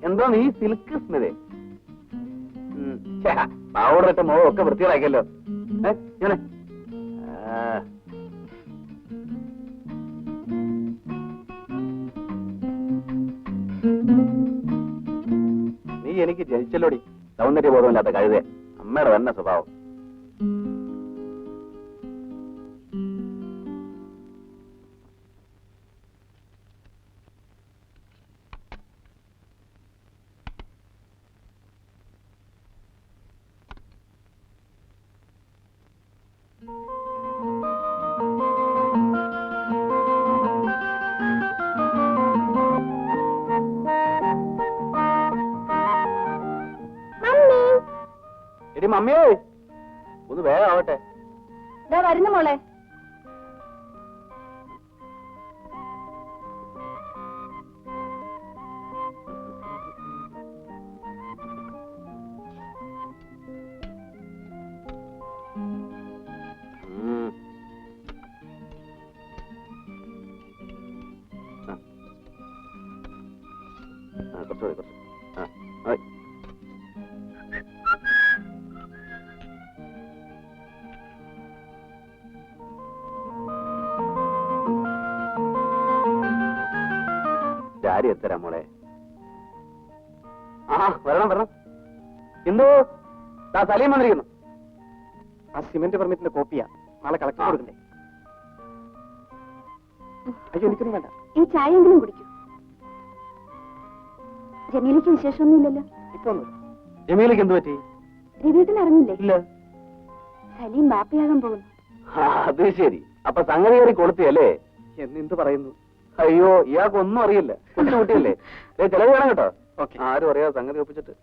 എന്തോ നീ സിൽക്ക് സ്മിതേ പാവോടത്തെ മുഖം ഒക്കെ വൃത്തികളാക്കിയല്ലോ. നീ എനിക്ക് ജനിച്ചല്ലോടി സൗന്ദര്യബോധമില്ലാത്ത കഴുതേ. അമ്മയുടെ തന്നെ സ്വഭാവം. എടി മമ്മിയേ, ഒന്ന് വേഗം ആവട്ടെ. വരുന്നു മോളെ. കുറച്ചുകൂടി കുറച്ച്. ചാരി എത്തരാ മോളെ. വരണം വരണം. എന്തോ സലീം വന്നിരിക്കുന്നു. ആ സിമന്റ് പെർമിറ്റിന്റെ കോപ്പിയാ നാളെ കളക്ടർ കൊടുക്കണ്ടേ? അയ്യോ എനിക്കൊന്നും വേണ്ട. ഈ ചായയെങ്കിലും കുടിക്കൂ. ജമീലയ്ക്ക് വിശേഷമൊന്നുമില്ലല്ലോ? ഇപ്പൊ ഒന്നും. ജമീലയ്ക്ക് എന്ത് പറ്റി? രവീട്ടിന് അറിഞ്ഞില്ലേ? ഇല്ല. സലീം ബാപ്പയാകാൻ പോകുന്നു. അത് ശരി. അപ്പൊ സംഗതി കയറി കൊളുത്തിയല്ലേ? എന്നെന്ത് പറയുന്നു? അയ്യോ, ഇയാൾക്കൊന്നും അറിയില്ല. കുട്ടിയല്ലേ? ചിലവ് വേണം കേട്ടോ. ആരും അറിയാതെ സംഗതി ഒപ്പിച്ചിട്ട്.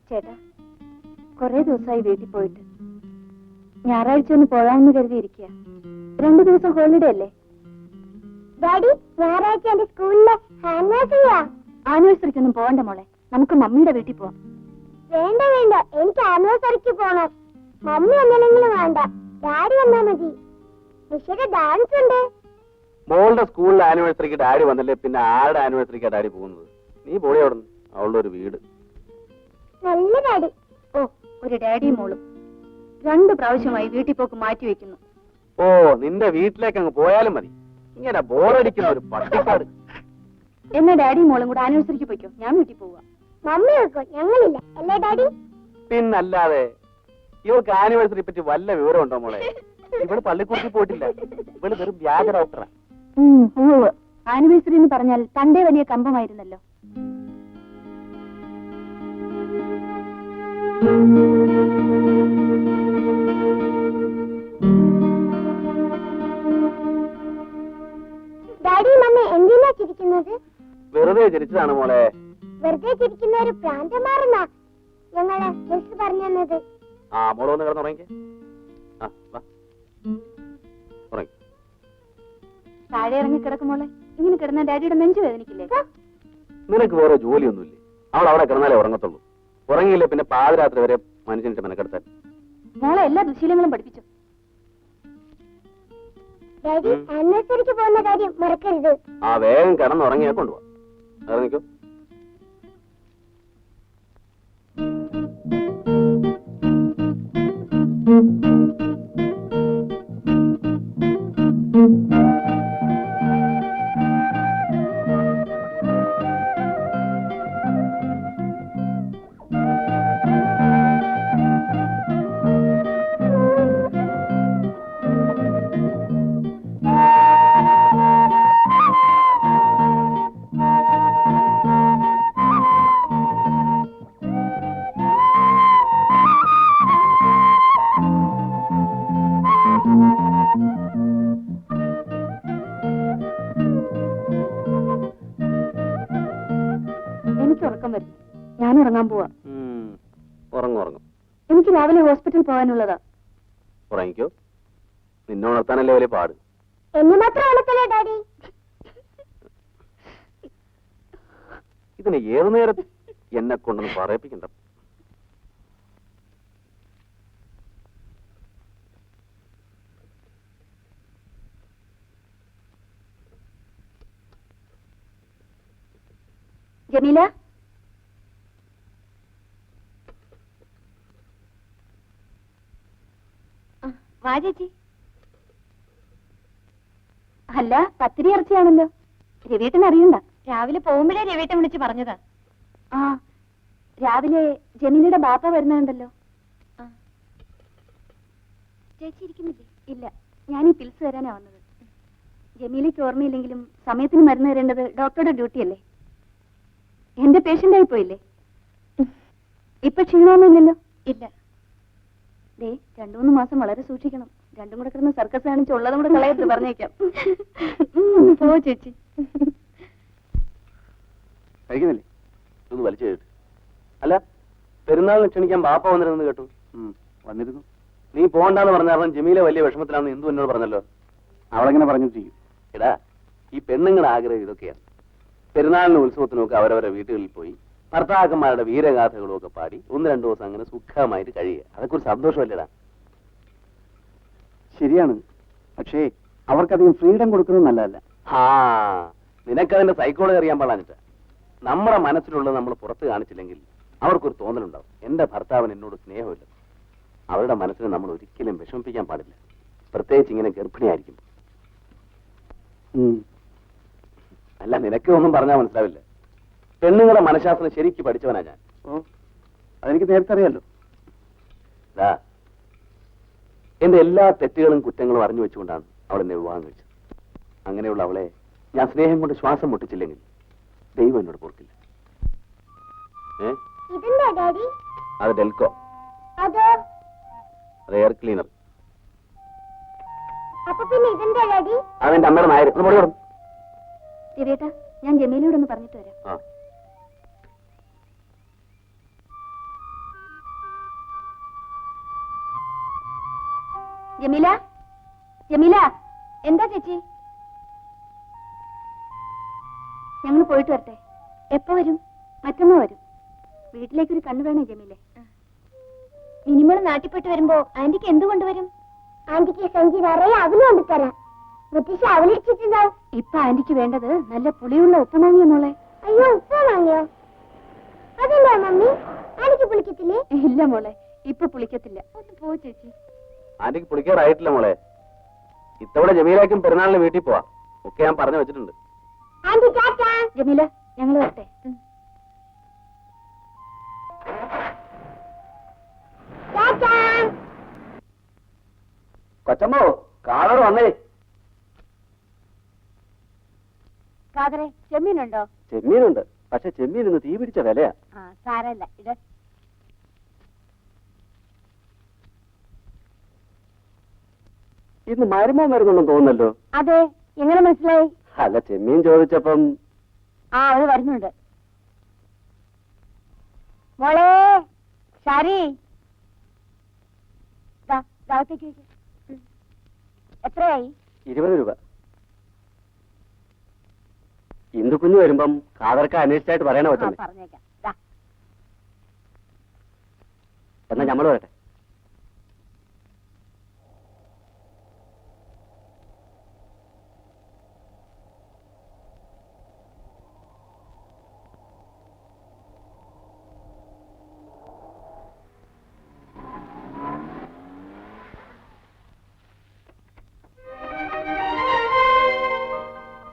ചേട്ടാ, കൊറേ ദിവസമായി വീട്ടിൽ പോയിട്ട്. ഞായറാഴ്ച ഒന്ന് പോകാമെന്ന് കരുതിയിരിക്കുക. 2 ദിവസം ഹോളിഡേ അല്ലേ? ഡാഡി, ഞായറാഴ്ച എന്റെ സ്കൂളിലെ ആനിവേഴ്സറിക്കൊന്നും പോകണ്ട മോളെ. നമുക്ക് മമ്മിയുടെ വീട്ടിൽ പോവാം. വേണ്ട വേണ്ട, എനിക്ക് ആനിവേഴ്സറിക്ക് പോണം. മമ്മി ഒന്നില്ലെങ്കിലും വേണ്ട, ഡാഡി വന്നാ മതി. നിഷയുടെ ഡാൻസ് ഉണ്ട്. മോളുടെ സ്കൂളിലെ ആനിവേഴ്സറിക്ക് ഡാഡി വന്നല്ലേ, പിന്നെ ആരുടെ ആനിവേഴ്സറിക്കാ ഡാഡി പോകുന്നത്? നീ പോയി അവിടെ നിന്ന്. അവളുടെ ഒരു വീട്. നല്ല ഡാഡി. ഓ, ഒരു ഡാഡിയും മോളും 2 പ്രാവശ്യമായി വീട്ടിൽ പോക്ക് മാറ്റി വെക്കുന്നു. ഓ, നിന്റെ വീട്ടിലേക്ക് അങ്ങ് പോയാലും മതി. ഇങ്ങനെ ബോറടിക്കുന്ന ഒരു പട്ടിക്കാട്. എന്നാ ഡാഡിയും മോളും കൂടെ ആനിവേഴ്സറിക്ക് പോയിക്കോ, ഞാൻ വീട്ടിൽ പോവാ. മമ്മി വെക്കോ, ഞങ്ങളില്ല അല്ലേ ഡാഡി? പിന്നല്ലാതെ. ഇവൾക്ക് ആനിവേഴ്സറി പറ്റി വല്ല വിവരം ഉണ്ടോ മോളെ? ഇവള് പള്ളിക്കൂടത്തിൽ പോയിട്ടില്ല. ഇവള് വെറും വ്യാജ ഡോക്ടറാ. ആനിവേഴ്സറി എന്ന് പറഞ്ഞാൽ തന്റെ വലിയ കമ്പമായിരുന്നല്ലോ. ഡാഡി, മമ്മി എന്തിനാ ചിരിക്കുന്നത്? വെറുതെ ചിരിച്ചതാണ് മോളെ. വെറുതെ ചിരിക്കുന്ന ഒരു പ്രാന്തമാരെന്നാ ഞങ്ങളെ മിസ് പറഞ്ഞു തന്നത്. മോള് വന്ന് കിടന്നുറങ്ങിക്കേ. താഴെ ഇറങ്ങി കിടക്കുമോളെ. ഇങ്ങനെ കിടന്ന ഡാഡിയുടെ നെഞ്ചു വേദനിക്കില്ലേ? നിനക്ക് വേറെ ജോലിയൊന്നുമില്ലേ? അവൾ അവിടെ കിടന്നാലേ ഉറങ്ങത്തുള്ളൂ. ഉറങ്ങിയില്ലേ പിന്നെ പാതിരാത്രി വരെ മനുഷ്യന്റെ മെനക്കെടുത്താൻ. മോളെ എല്ലാ ദുശീലങ്ങളും പഠിപ്പിച്ചു. ഡാഡി, ആനിവേഴ്സറിക്ക് പോകുന്ന കാര്യം മറക്കരുത്. വേഗം കിടന്നുറങ്ങിയാ കൊണ്ടുപോവാ. ഇറങ്ങിക്കോ. ഞാൻ ഉറങ്ങാൻ പോവാ. ഉറങ്ങും. എനിക്ക് രാവിലെ ഹോസ്പിറ്റലിൽ പോകാനുള്ളതാ. ഉറങ്ങിക്കോ. നിന്നുണർത്താനല്ലേ വലിയ പാട്. എന്നെ മാത്രം ഉണക്കല്ലേ ഡാഡി? ഇതിന് ഏതു നേരം എന്നെ കൊണ്ടൊന്ന് പറയിപ്പിക്കണ്ട. ജമീല, വാ ചേച്ചി. അല്ല, പത്തിരി ഇറച്ചിയാണല്ലോ. രവീട്ടൻ അറിയണ്ട. രാവിലെ പോകുമ്പോഴേ രവീട്ടൻ വിളിച്ച് പറഞ്ഞതാ. ആ, രാവിലെ ജമീലയുടെ ബാപ്പ വരുന്നുണ്ടല്ലോ. ചേച്ചി ഇരിക്കുന്നില്ലേ? ഇല്ല, ഞാൻ ഈ പിൽസ് തരാനാ വന്നത്. ജമീലയ്ക്ക് ഓർമ്മയില്ലെങ്കിലും സമയത്തിന് മരുന്ന് തരേണ്ടത് ഡോക്ടറുടെ ഡ്യൂട്ടിയല്ലേ. എന്റെ പേഷ്യന്റ് ആയി പോയില്ലേ? ഇപ്പൊ ക്ഷീണമൊന്നുമില്ലല്ലോ? ഇല്ല. ദേ, 2-3 മാസം വളരെ സൂക്ഷിക്കണം. രണ്ടും കൂടെ കിടന്ന് സർക്കസ് കാണിച്ച് ഉള്ളതും കൂടെ കളയരുത്, പറഞ്ഞേക്കാം. പോ ചേച്ചി. കഴിക്കുന്നില്ലേ? ഒന്ന് വലിച്ചു കേട്ടു. അല്ല, പെരുന്നാളിന് ക്ഷണിക്കാൻ ബാപ്പ വന്നിരുന്നു കേട്ടു. വന്നിരുന്നു. നീ പോകണ്ടെന്ന് പറഞ്ഞ കാരണം ജമീല വലിയ വിഷമത്തിലാണെന്ന് എന്തു എന്നോട് പറഞ്ഞല്ലോ. അവളെങ്ങനെ പറഞ്ഞിരിക്കും? എടാ, ഈ പെണ്ണുങ്ങളുടെ ആഗ്രഹം ഇതൊക്കെയാണ്. പെരുന്നാളിനും ഉത്സവത്തിനൊക്കെ അവരവരെ വീടുകളിൽ പോയി ഭർത്താക്കന്മാരുടെ വീരഗാഥകളും ഒക്കെ പാടി 1-2 ദിവസം അങ്ങനെ സുഖമായിട്ട് കഴിയുക. അതൊക്കെ ഒരു സന്തോഷമല്ലേടാ? ശരിയാണ്, പക്ഷേ അവർക്കധികം ഫ്രീഡം കൊടുക്കുന്നത് നല്ലതല്ല. നിനക്കതിന്റെ സൈക്കോളജി അറിയാൻ പാടാഞ്ഞിട്ട്. നമ്മുടെ മനസ്സിലുള്ളത് നമ്മൾ പുറത്ത് കാണിച്ചില്ലെങ്കിൽ അവർക്കൊരു തോന്നലുണ്ടാവും, എന്റെ ഭർത്താവിന് എന്നോട് സ്നേഹമില്ല. അവരുടെ മനസ്സിനെ നമ്മൾ ഒരിക്കലും വിഷമിപ്പിക്കാൻ പാടില്ല, പ്രത്യേകിച്ച് ഇങ്ങനെ ഗർഭിണിയായിരിക്കും. അല്ല, നിനക്ക് ഒന്നും പറഞ്ഞാൽ മനസ്സിലാവില്ല. പെണ്ണുങ്ങളുടെ മനഃശാസ്ത്രം ശരിക്ക് പഠിച്ചവനാ ഞാൻ. അതെനിക്ക് നേരത്തെ അറിയാലോ. എന്റെ എല്ലാ തെറ്റുകളും കുറ്റങ്ങളും അറിഞ്ഞു വെച്ചുകൊണ്ടാണ് അവൾ എന്നെ വിവാഹം കഴിച്ചത്. അങ്ങനെയുള്ള അവളെ ഞാൻ സ്നേഹം കൊണ്ട് ശ്വാസം മുട്ടിച്ചില്ലെങ്കിൽ ദൈവം എന്നോട് പൊറുക്കില്ല. അത് ഡെൽക്കോ, അത് എയർ ക്ലീനർ. അതെന്റെ അമ്മയുടെ നായർ. രവിയേട്ടാ, ഞാൻ ജമീലയോട് ഒന്ന് പറഞ്ഞിട്ട് വരാം. ജമീല, ജമീല, എന്താ ചേച്ചി? ഞങ്ങൾ പോയിട്ട് വരട്ടെ. എപ്പോ വരും? മറ്റന്നാ വരും. വീട്ടിലേക്കൊരു കണ്ണു വേണേ ജമീലെ. മിനിമൾ നാട്ടിൽപ്പെട്ട് വരുമ്പോ ആന്റിക്ക് എന്ത് കൊണ്ടുവരും? ആന്റിക്ക് സഞ്ചി നിറയെ അവല് കൊണ്ടുതരാം. മുത്തശ്ശി അവലിച്ചിട്ടുണ്ടാവും. ഇപ്പൊ ആന്റിക്ക് വേണ്ടത് നല്ല പുളിയുള്ള ഉപ്പുമാങ്ങിയ മോളെ. അയ്യോ, ഉപ്പുമാങ്ങിയോ? അതെന്താ മമ്മി, ആന്റിക്ക് പുളിക്കത്തില്ലേ? ഇല്ല മോളെ, ഇപ്പൊ പുളിക്കത്തില്ല. ഒന്ന് പോ ചേച്ചി. ആന്റിക്ക് പുളിക്കാറായിട്ടില്ല മോളെ. ഇത്തവണ ജമീലാക്കും പെരുന്നാളിന് വീട്ടിൽ പോവാ. ഒക്കെ ഞാൻ പറഞ്ഞു വെച്ചിട്ടുണ്ട്. ആന്റി ടാറ്റാ. ജമീല, ഞങ്ങൾ വരട്ടെ. ടാറ്റാ. കൊച്ചമ്മോ, കാളോട് വന്നേ. ഫാദറെ, ചെമ്മീനുണ്ടോ? ചെമ്മീനുണ്ട്, പക്ഷെ ചെമ്മീൻ ഇന്ന് തീ പിടിച്ച വിലയാ. സാരല്ല, ഇത് ഇന്ന് മരുമോൻ വരുന്നുണ്ടെന്ന് തോന്നുന്നല്ലോ. അതെ, എങ്ങനെ മനസ്സിലായി? അല്ല, ചെമ്മീൻ ചോദിച്ചപ്പം. അത് വരുന്നുണ്ട്. മോളെ ശാരി, ദാവത്തേക്ക് എത്രയായി? 20 രൂപ. ഇന്ദു കുഞ്ഞു വരുമ്പം കാതർക്ക് അന്വേഷിച്ചായിട്ട് പറയണ പറ്റും. പറഞ്ഞേക്കാം. എന്നാ ഞമ്മള് വരട്ടെ.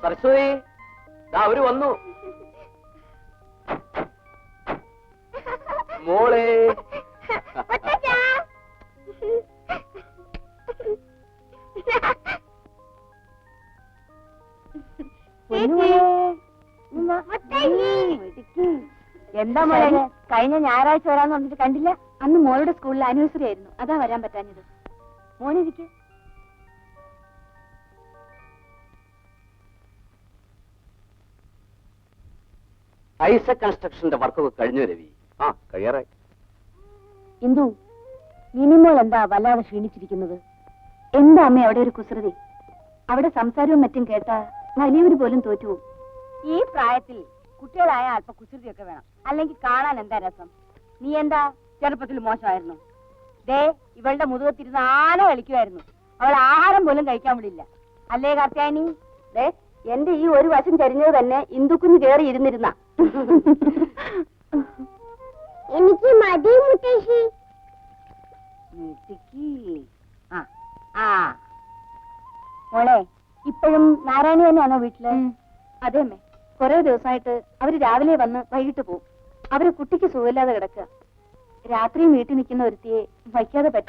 സരസ്വതി, അവര് വന്നു. മോളെ, എന്താ മോളെ, കഴിഞ്ഞ ഞായറാഴ്ച വരാന്ന് പറഞ്ഞിട്ട് കണ്ടില്ല? അന്ന് മോളുടെ സ്കൂളിൽ ആനിവേഴ്സറി ആയിരുന്നു, അതാ വരാൻ പറ്റാഞ്ഞത്. മോനിരിക്കെ. ഐസക് കൺസ്ട്രക്ഷന്റെ വർക്കൊക്കെ കഴിഞ്ഞു രവി. ആ കഴിയാറായി. ഇന്ദു, മിനിമോൾ എന്താ വല്ലാതെ ക്ഷീണിച്ചിരിക്കുന്നത്? എന്താ അമ്മ അവിടെ ഒരു കുസൃതി? അവിടെ സംസാരവും മറ്റും കേട്ടാ വലിയവര് പോലും തോറ്റുപോകും. ഈ പ്രായത്തിൽ കുട്ടികളായ അല്പ കുസൃതിയൊക്കെ വേണം, അല്ലെങ്കിൽ കാണാൻ എന്താ രസം. നീ എന്താ ചെറുപ്പത്തിൽ മോശമായിരുന്നു? ദേ ഇവളുടെ മുതുകത്തിരുന്ന് ആന കളിക്കുമായിരുന്നു. അവൾ ആഹാരം പോലും കഴിക്കാൻ വിടില്ല, അല്ലേ കാർത്യായനി? ദേ, എന്റെ ഈ ഒരു വശം ചരിഞ്ഞത് തന്നെ ഇന്ദുക്കുഞ്ഞ് കേറി ഇരുന്നിരുന്ന. എനിക്ക് മതി മുത്തശ്ശി. ആ ആ മോളെ, ഇപ്പോഴും നാരായണി തന്നെയാണോ വീട്ടില്? അതെ അമ്മേ, കുറെ ദിവസമായിട്ട് അവര് രാവിലെ വന്ന് വൈകിട്ട് പോകും. അവര് കുട്ടിക്ക് സുഖമില്ലാതെ കിടക്കുക. രാത്രിയും വീട്ടിൽ നിൽക്കുന്ന ഒരുത്തിയെ വയ്ക്കാതെ പറ്റില്ല.